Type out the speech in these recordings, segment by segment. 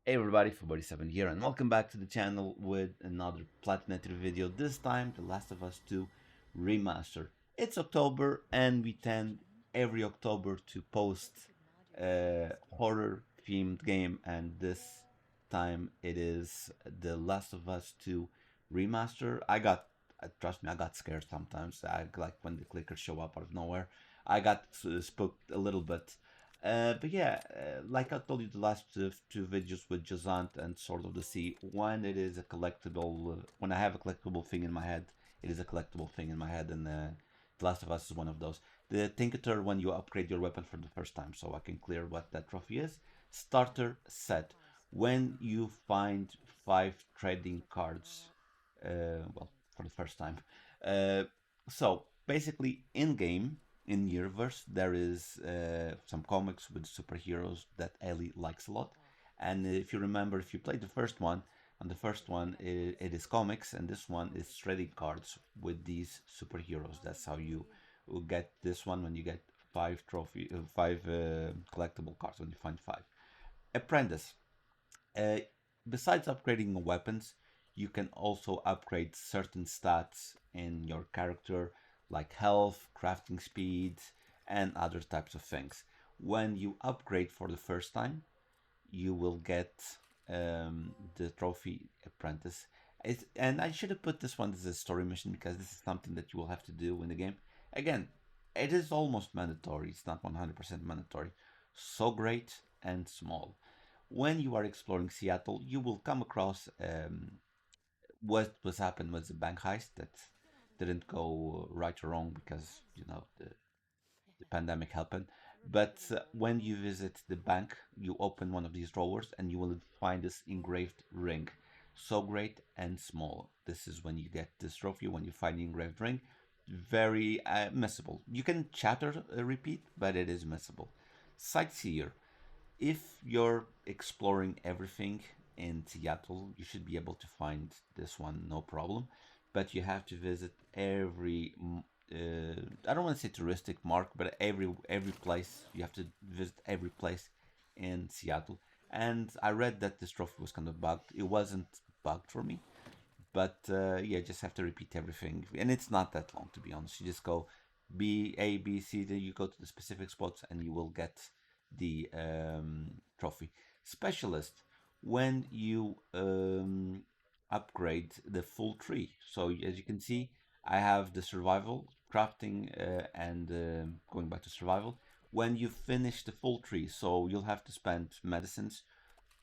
Hey everybody, 447 here, and welcome back to the channel with another Platinator video. This time, The Last of Us 2 Remaster. It's October, and we tend every October to post a horror-themed game, and this time it is The Last of Us 2 Remaster. Trust me, I got scared sometimes. I like when the clickers show up out of nowhere. I got spooked a little bit. But yeah, like I told you the last two videos with Jazant and Sword of the Sea, when it is a collectible, when I have a collectible thing in my head, it is a collectible thing in my head, and The Last of Us is one of those. The Tinkerer, when you upgrade your weapon for the first time, so I can clear what that trophy is. Starter set, when you find 5 trading cards, well, for the first time. Uh, so basically, in game, in universe there is some comics with superheroes that Ellie likes a lot, and if you remember, if you played the first one, on the first one it is comics, and this one is trading cards with these superheroes. That's how you will get this one, when you get five collectible cards, when you find 5. Apprentice, uh, besides upgrading weapons, you can also upgrade certain stats in your character, like health, crafting speed, and other types of things. When you upgrade for the first time, you will get the trophy apprentice. And I should have put this one as a story mission, because this is something that you will have to do in the game. Again, it is almost mandatory, it's not 100% mandatory. So great and small. When you are exploring Seattle, you will come across what was happened with the bank heist that didn't go right or wrong, because the pandemic happened. But when you visit the bank, you open one of these drawers and you will find this engraved ring. So great and small. This is when you get this trophy, when you find the engraved ring. Very missable. You can chatter repeat, but it is missable. Sightseer, if you're exploring everything in Seattle, you should be able to find this one, no problem. But you have to visit every, I don't want to say touristic mark, but every place. You have to visit every place in Seattle. And I read that this trophy was kind of bugged. It wasn't bugged for me, but yeah, just have to repeat everything, and it's not that long, to be honest. You just go A, B, C. Then you go to the specific spots, and you will get the trophy. Specialist, when you upgrade the full tree. So as you can see, I have the survival, crafting, and going back to survival. When you finish the full tree, so you'll have to spend medicines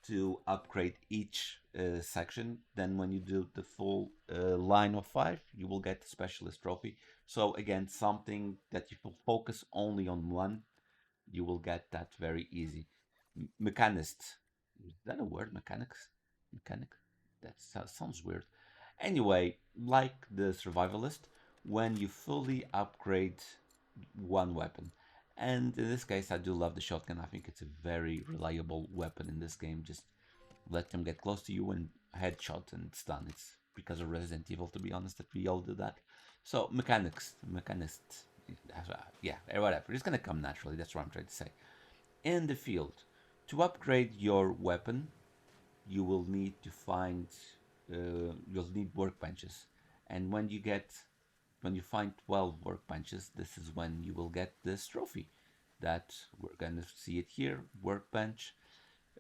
to upgrade each section. Then when you do the full line of 5, you will get the specialist trophy. So again, something that you will focus only on one, you will get that very easy. Mechanist, is that a word? Mechanic, that sounds weird. Anyway, like the survivalist, when you fully upgrade one weapon, and in this case I do love the shotgun. I think it's a very reliable weapon in this game. Just let them get close to you and headshot, and it's done. It's because of Resident Evil, to be honest, that we all do that. So mechanist, yeah, whatever. It's gonna come naturally. That's what I'm trying to say. In the field, to upgrade your weapon, you will need to find, you'll need workbenches, and when you find 12 workbenches, this is when you will get this trophy. That we're gonna see it here, workbench.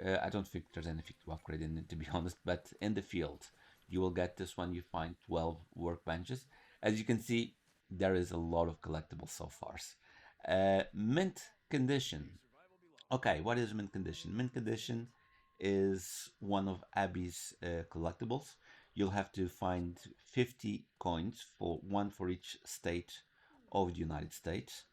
I don't think there's anything to upgrade in it, to be honest, but in the field, you will get this one. You find 12 workbenches. As you can see, there is a lot of collectibles so far. Mint condition. Okay, what is mint condition? Mint condition is one of Abby's collectibles. You'll have to find 50 coins, for one for each state of the United States.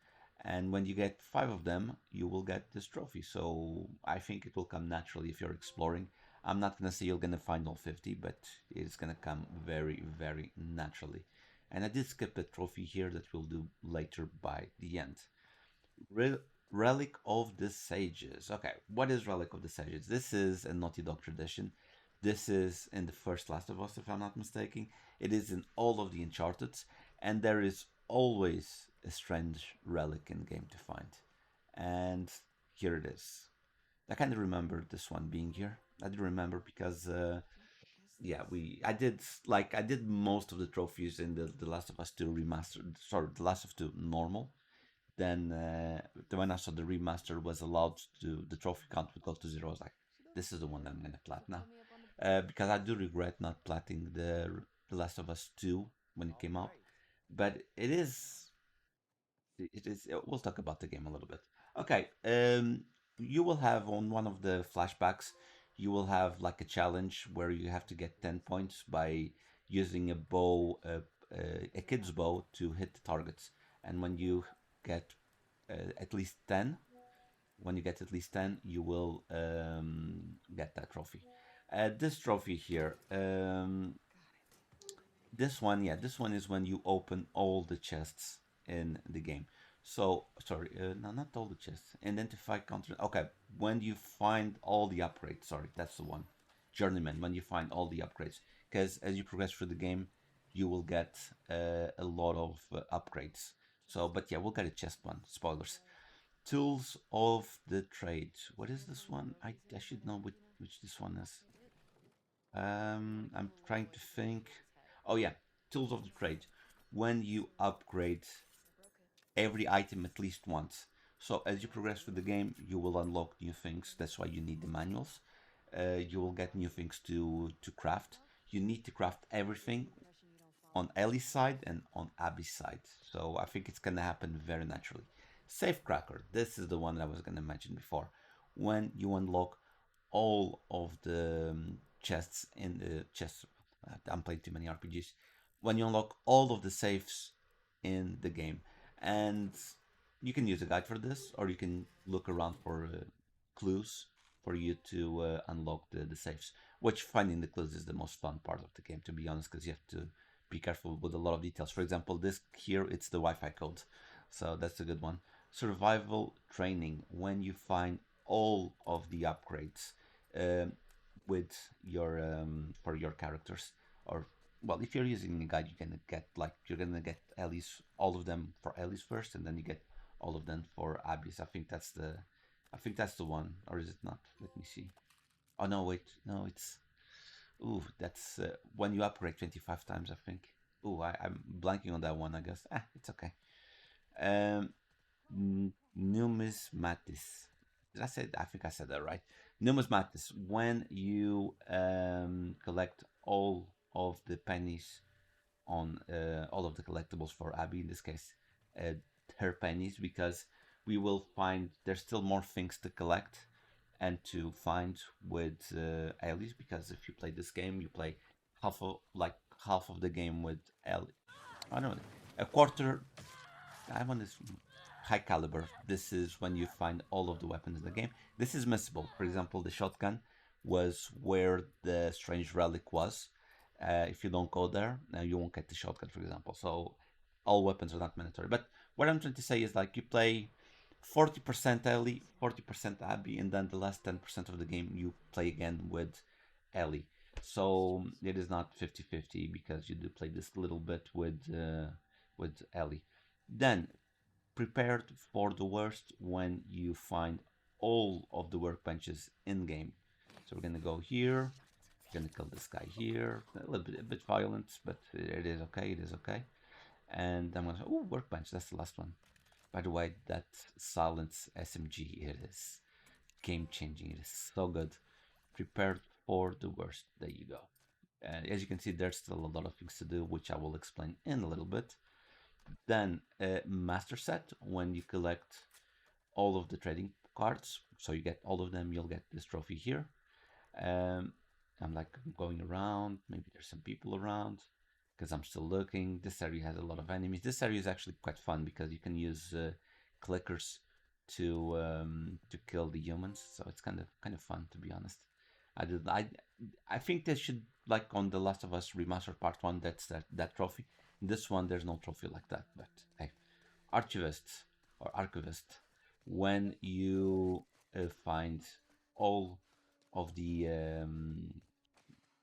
And when you get 5 of them, you will get this trophy. So I think it will come naturally if you're exploring. I'm not gonna say you're gonna find all 50, but it's gonna come very, very naturally. And I did skip a trophy here that we'll do later by the end. Re- Relic of the Sages. Okay, what is Relic of the Sages? This is a Naughty Dog tradition. This is in the first Last of Us, if I'm not mistaken. It is in all of the Uncharted, and there is always a strange relic in game to find. And here it is. I kind of remember this one being here. I do remember because yeah, I did most of the trophies in the Last of Us 2 remastered. Sorry, the Last of Us 2 normal. Then when I saw the remaster was allowed to the trophy count would go to zero, I was like, this is the one that I'm gonna plat now. Because I do regret not platting the Last of Us 2 when it came out. But it is we'll talk about the game a little bit. Okay, you will have on one of the flashbacks, you will have like a challenge where you have to get 10 points by using a bow, a kid's bow to hit the targets. And when you get at least 10, when you get at least 10, you will get that trophy. This trophy here, this one, yeah, this one is when you open all the chests in the game. So, sorry, no, not all the chests. Identify counter. Okay, when you find all the upgrades, sorry, that's the one. Journeyman, when you find all the upgrades. Because as you progress through the game, you will get a lot of upgrades. So, but yeah, we'll get a chest one. Spoilers. Tools of the trade. What is this one? I should know which this one is. I'm trying to think. Oh yeah, tools of the trade. When you upgrade every item at least once. So as you progress through the game, you will unlock new things. That's why you need the manuals. You will get new things to craft. You need to craft everything on Ellie's side and on Abby's side. So I think it's gonna happen very naturally. Safecracker. This is the one that I was gonna mention before. When you unlock all of the chests in the chests, I'm playing too many RPGs. When you unlock all of the safes in the game, and you can use a guide for this, or you can look around for clues for you to unlock the safes. Which finding the clues is the most fun part of the game, to be honest, because you have to be careful with a lot of details. For example, this here, it's the Wi-Fi code, so that's a good one. Survival training, when you find all of the upgrades um, with your for your characters, or well, if you're using a guide, you're gonna get Ellie's all of them for Ellie's first, and then you get all of them for Abby's. I think that's the one, or is it not? Let me see. Oh no, wait, no, it's ooh, that's when you upgrade 25 times, I think. Ooh, I'm blanking on that one, I guess. Ah, it's okay. Um, Numismatis. Did I say? I think I said that right. Numismatis. When you collect all of the pennies on all of the collectibles for Abby, in this case, uh, her pennies, because we will find there's still more things to collect and to find with Ellie. Because if you play this game, you play half of the game with Ellie. I don't know, a quarter. I'm on this high caliber. This is when you find all of the weapons in the game. This is missable. For example, the shotgun was where the strange relic was. If you don't go there, you won't get the shotgun, for example. So all weapons are not mandatory. But what I'm trying to say is like you play 40% Ellie, 40% Abby, and then the last 10% of the game you play again with Ellie. So it is not 50-50 because you do play this little bit with Ellie. Then prepared for the worst when you find all of the workbenches in game. So we're gonna go here. We're gonna kill this guy here. A bit violent, but it is okay. It is okay. And I'm gonna say, oh, workbench. That's the last one. By the way, that silence SMG, it is game changing. It is so good. Prepared for the worst. There you go. As you can see, there's still a lot of things to do, which I will explain in a little bit. Then master set, when you collect all of the trading cards, so you get all of them, you'll get this trophy here. Um, I'm like going around, maybe there's some people around because I'm still looking. This area has a lot of enemies. This area is actually quite fun because you can use clickers to kill the humans, so it's kind of fun, to be honest. I did I think they should, like on The Last of Us Remastered Part 1, that's that trophy. This one, there's no trophy like that, but hey. Archivist or archivist, when you find all of the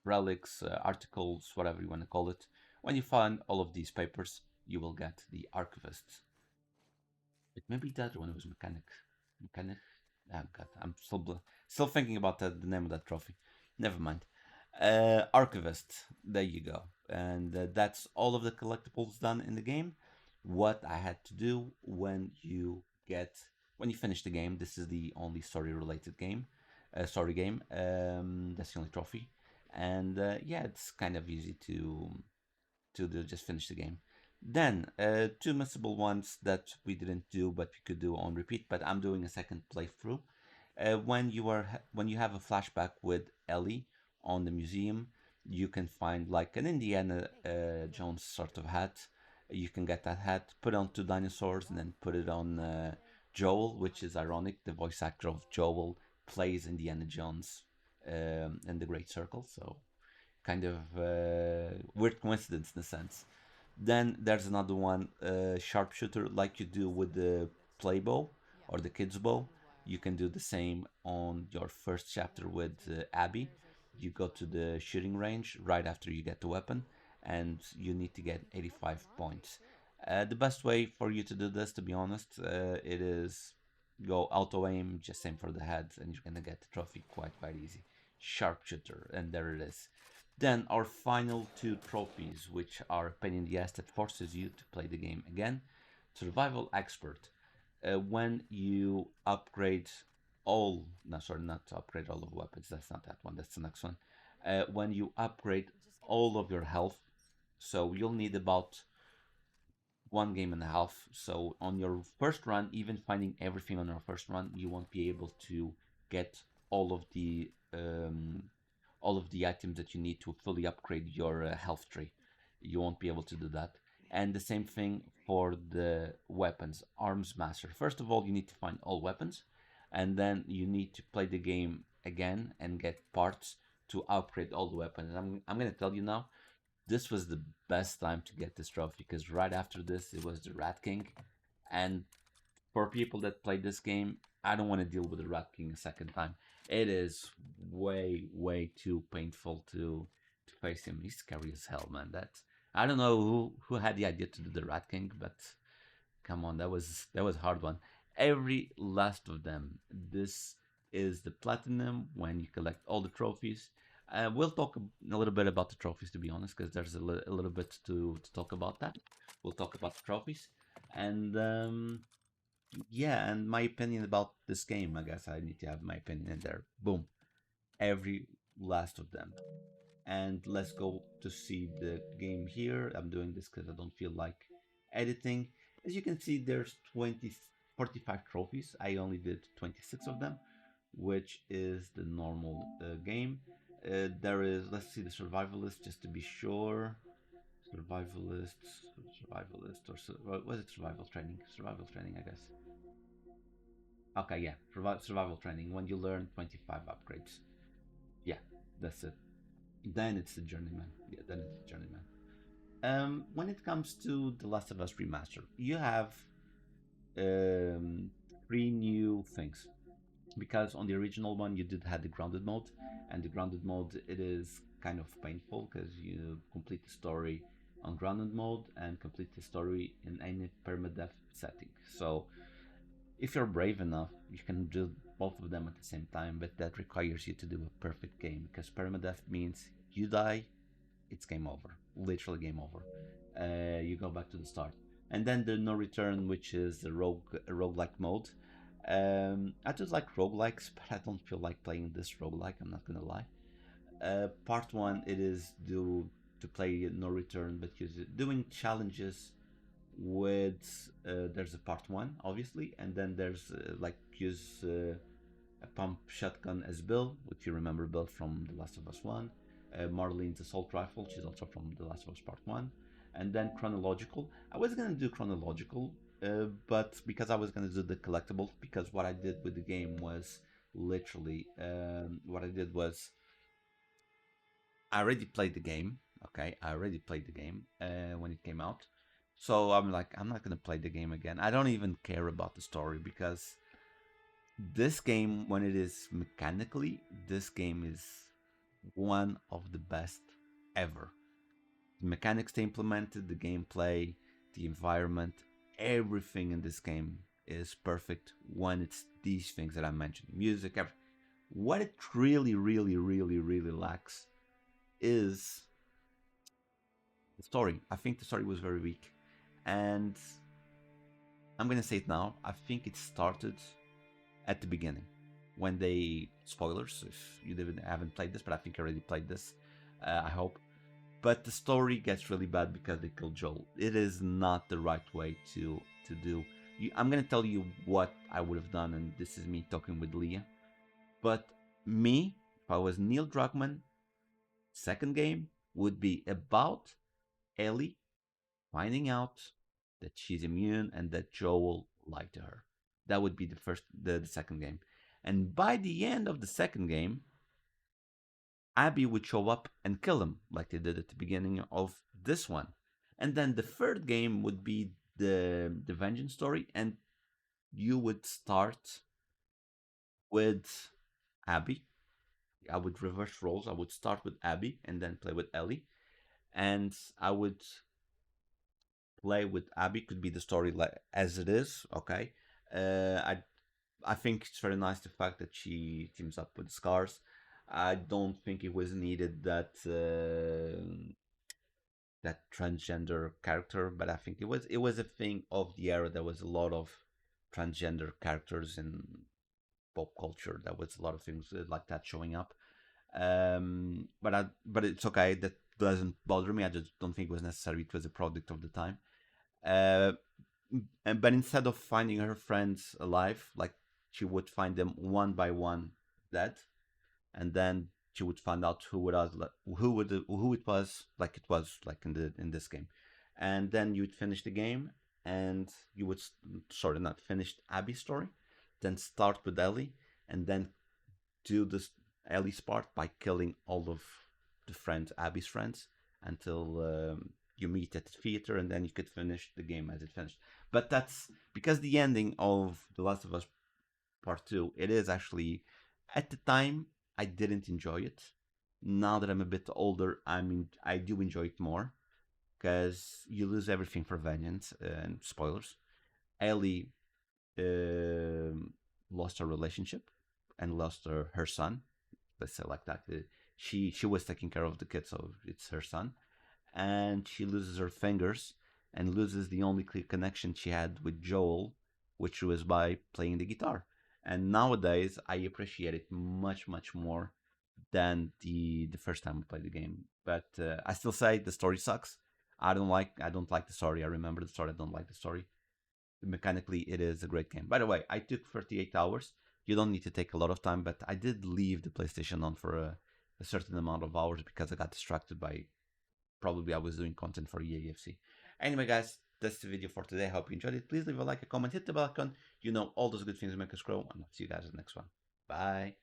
relics, articles, whatever you want to call it, when you find all of these papers, you will get the archivist. But maybe the other one was mechanic. Mechanic? Oh God, I'm still thinking about the name of that trophy. Never mind. Archivist. There you go. And that's all of the collectibles done in the game. What I had to do when you finish the game. This is the only story related game. Story game. That's the only trophy. And yeah, it's kind of easy to do, just finish the game. Then two missable ones that we didn't do, but we could do on repeat. But I'm doing a second playthrough. When you have a flashback with Ellie on the museum, you can find like an Indiana Jones sort of hat. You can get that hat, put it on two dinosaurs, and then put it on Joel, which is ironic. The voice actor of Joel plays Indiana Jones in the Great Circle, so kind of weird coincidence in a sense. Then there's another one, sharpshooter, like you do with the play bow or the kids bow. You can do the same on your first chapter with Abby. You go to the shooting range right after you get the weapon, and you need to get 85 points. The best way for you to do this, to be honest, it is go auto aim, just aim for the head, and you're gonna get the trophy quite easy. Sharpshooter, and there it is. Then our final two trophies, which are a pain in the ass that forces you to play the game again. Survival Expert. When you upgrade all, no, sorry, not to upgrade all of the weapons. That's not that one. That's the next one. When you upgrade all of your health, so you'll need about 1.5 games. So on your first run, even finding everything on your first run, you won't be able to get all of the um, all of the items that you need to fully upgrade your health tree. You won't be able to do that. And the same thing for the weapons, arms master. First of all, you need to find all weapons, and then you need to play the game again and get parts to upgrade all the weapons. And I'm gonna tell you now, this was the best time to get this trophy because right after this it was the Rat King, and for people that play this game, I don't want to deal with the Rat King a second time. It is way too painful to face him. He's scary as hell, man. That I don't know who had the idea to do the Rat King, but come on, that was a hard one. Every last of them. This is the platinum when you collect all the trophies. We'll talk a little bit about the trophies, to be honest, because there's a little bit to talk about that. We'll talk about the trophies, and yeah, and my opinion about this game. I guess I need to have my opinion in there. Boom, every last of them. And let's go to see the game here. I'm doing this because I don't feel like editing. As you can see, there's 45 trophies. I only did 26 of them, which is the normal game. There is, let's see the survivalist just to be sure. Survivalist, survivalist, or what was it? Survival training, I guess. Okay, yeah, survival training. When you learn 25 upgrades, yeah, that's it. Then it's the journeyman. Yeah, then it's the journeyman. When it comes to The Last of Us Remaster, you have um, three new things because on the original one you did have the grounded mode, and the grounded mode it is kind of painful because you complete the story on grounded mode and complete the story in any permadeath setting. So if you're brave enough, you can do both of them at the same time, but that requires you to do a perfect game because permadeath means you die, it's game over, literally game over. You go back to the start, and then the no return, which is the roguelike mode. I just like roguelikes, but I don't feel like playing this roguelike. I'm not gonna lie. Part one, it is due to play no return, but you're doing challenges with there's a part one obviously, and then there's like use a pump shotgun as Bill, which you remember Bill from The Last of Us 1. Marlene's assault rifle, she's also from The Last of Us Part 1. And then chronological. I was gonna do chronological, but because I was gonna do the collectible, because what I did with the game was literally what I did was I already played the game. Okay, I already played the game when it came out. So I'm like, I'm not gonna play the game again. I don't even care about the story because this game, when it is mechanically, this game is one of the best ever. The mechanics they implemented, the gameplay, the environment, everything in this game is perfect when it's these things that I mentioned, music. What it really, really, really, really lacks is the story. I think the story was very weak, and I'm gonna say it now. I think it started at the beginning when they spoilers if you haven't played this, but I think you already played this. I hope. But the story gets really bad because they kill Joel. It is not the right way to do. I'm gonna tell you what I would have done, and this is me talking with Leah. But me, if I was Neil Druckmann, second game would be about Ellie finding out that she's immune and that Joel lied to her. That would be the second game. And by the end of the second game, Abby would show up and kill him, like they did at the beginning of this one. And then the third game would be the vengeance story, and you would start with Abby. I would reverse roles. I would start with Abby and then play with Ellie, and I would play with Abby. Could be the story like as it is. Okay, I think it's very nice the fact that she teams up with Scars. I don't think it was needed that transgender character, but I think it was a thing of the era. There was a lot of transgender characters in pop culture. There was a lot of things like that showing up. But it's okay. That doesn't bother me. I just don't think it was necessary. It was a product of the time. Uh, but instead of finding her friends alive, like she would find them one by one dead, and then she would find out who it was, like it was like in this game, and then you'd finish the game, and you would sorry, not finish Abby's story, then start with Ellie, and then do this Ellie's part by killing all of the friends, Abby's friends, until you meet at the theater, and then you could finish the game as it finished. But that's because the ending of The Last of Us Part 2, it is actually, at the time, I didn't enjoy it. Now that I'm a bit older, I do enjoy it more because you lose everything for vengeance and spoilers. Ellie lost her relationship and lost her son. Let's say like that. She was taking care of the kid, so it's her son, and she loses her fingers and loses the only clear connection she had with Joel, which was by playing the guitar. And nowadays, I appreciate it much much more than the first time I played the game. But I still say the story sucks. I don't like the story. I remember the story. I don't like the story. Mechanically, it is a great game. By the way, I took 38 hours. You don't need to take a lot of time, but I did leave the PlayStation on for a certain amount of hours because I got distracted by, probably I was doing content for EAFC. Anyway, guys, that's the video for today. I hope you enjoyed it. Please leave a like, a comment, hit the bell icon. You know all those good things make us grow. And I'll see you guys in the next one. Bye.